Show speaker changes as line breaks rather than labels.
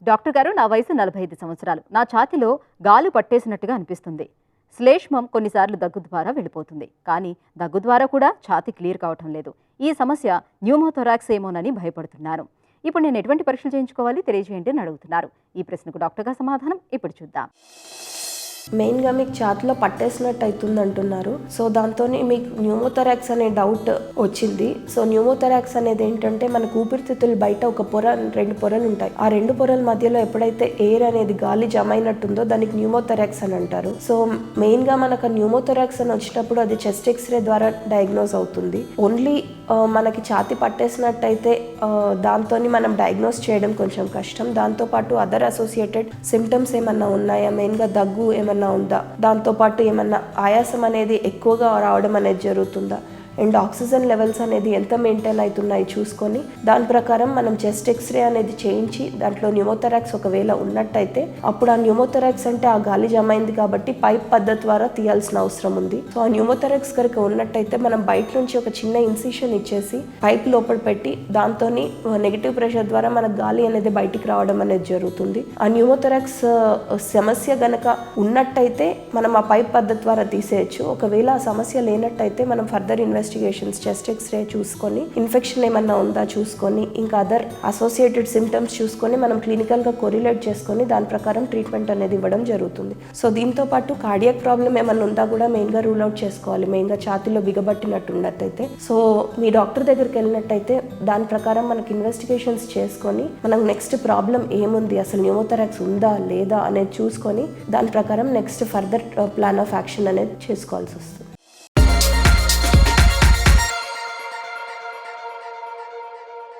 Doctor గారు, నా వయసు 45 సంవత్సరాలు. నా ఛాతీలో గాలి పట్టేసినట్టుగా అనిపిస్తుంది. శ్లేష్మం కొన్నిసార్లు దగ్గు ద్వారా వెళ్ళిపోతుంది. కానీ దగ్గు ద్వారా కూడా ఛాతీ క్లియర్ కావటం లేదు. ఈ సమస్య న్యూమోథొరాక్స్ ఏమోనని భయపడుతున్నాను. ఇప్పుడు నేను ఎటువంటి పరీక్షలు చేయించుకోవాలి తెలియజేయండి అని అడుగుతున్నారు. ఈ ప్రశ్నకు డాక్టర్ గారి సమాధానం ఇప్పుడు చూద్దాం.
మెయిన్గా మీకు ఛాతీలో పట్టేసినట్టు అవుతుంది అంటున్నారు. సో దాంతో మీకు న్యూమోథొరాక్స్ అనే డౌట్ వచ్చింది. సో న్యూమోథొరాక్స్ అనేది ఏంటంటే మనకు ఊపిరితిత్తులు బయట ఒక రెండు పొరలు ఉంటాయి. ఆ రెండు పొరల మధ్యలో ఎప్పుడైతే ఎయిర్ అనేది గాలి జమ అయినట్టుందో దానికి న్యూమోథొరాక్స్ అని అంటారు. సో మెయిన్గా మనకు న్యూమోథొరాక్స్ అని వచ్చినప్పుడు అది చెస్ట్ ఎక్స్రే ద్వారా డయాగ్నోస్ అవుతుంది. ఓన్లీ మనకి ఛాతీ పట్టేసినట్టయితే దాంతో మనం డయాగ్నోస్ చేయడం కొంచెం కష్టం. దాంతోపాటు అదర్ అసోసియేటెడ్ సిమ్టమ్స్ ఏమన్నా ఉన్నాయా, మెయిన్గా దగ్గు ఏమన్నా ఉందా, దాంతోపాటు ఏమన్నా ఆయాసం అనేది ఎక్కువగా రావడం అనేది జరుగుతుందా, అండ్ ఆక్సిజన్ లెవెల్స్ అనేది ఎంత మెయింటైన్ అవుతున్నాయి చూసుకొని దాని ప్రకారం మనం చెస్ట్ ఎక్స్రే అనేది చేయించి దాంట్లో న్యూమోథొరాక్స్ ఒకవేళ ఉన్నట్టయితే అప్పుడు ఆ న్యూమోథొరాక్స్ అంటే ఆ గాలి జమ అయింది కాబట్టి పైప్ పద్ధతి ద్వారా తీయాల్సిన అవసరం ఉంది. సో ఆ న్యూమోథొరాక్స్ కనుక ఉన్నట్టయితే మనం బయట నుంచి ఒక చిన్న ఇన్సిషన్ ఇచ్చేసి పైప్ లోపల పెట్టి దాంతో నెగిటివ్ ప్రెషర్ ద్వారా మన గాలి అనేది బయటికి రావడం అనేది జరుగుతుంది. ఆ న్యూమోథొరాక్స్ సమస్య గనక ఉన్నట్టయితే మనం ఆ పైప్ పద్ధతి ద్వారా తీసేయచ్చు. ఒకవేళ ఆ సమస్య లేనట్టయితే మనం ఫర్దర్ ఇన్వెస్టిగేషన్స్ చెస్ట్ ఎక్స్రే చూసుకొని ఇన్ఫెక్షన్ ఏమన్నా ఉందా చూసుకొని ఇంకా అదర్ అసోసియేటెడ్ సిమ్టమ్స్ చూసుకొని మనం క్లినికల్గా కొరిలేట్ చేసుకొని దాని ప్రకారం ట్రీట్మెంట్ అనేది ఇవ్వడం జరుగుతుంది. సో దీంతో పాటు కార్డియాక్ ప్రాబ్లం ఏమన్నా ఉందా కూడా మెయిన్గా రూల్ అవుట్ చేసుకోవాలి. మెయిన్గా ఛాతీలో బిగబట్టినట్టు ఉన్నట్టయితే సో మీ డాక్టర్ దగ్గరికి వెళ్ళినట్టయితే దాని ప్రకారం మనకి ఇన్వెస్టిగేషన్స్ చేసుకొని మనం నెక్స్ట్ ప్రాబ్లం ఏముంది, అసలు న్యూమోథొరాక్స్ ఉందా లేదా అనేది చూసుకొని దాని ప్రకారం next further plan of action అనేది చేసుకోవాల్సి వస్తుంది.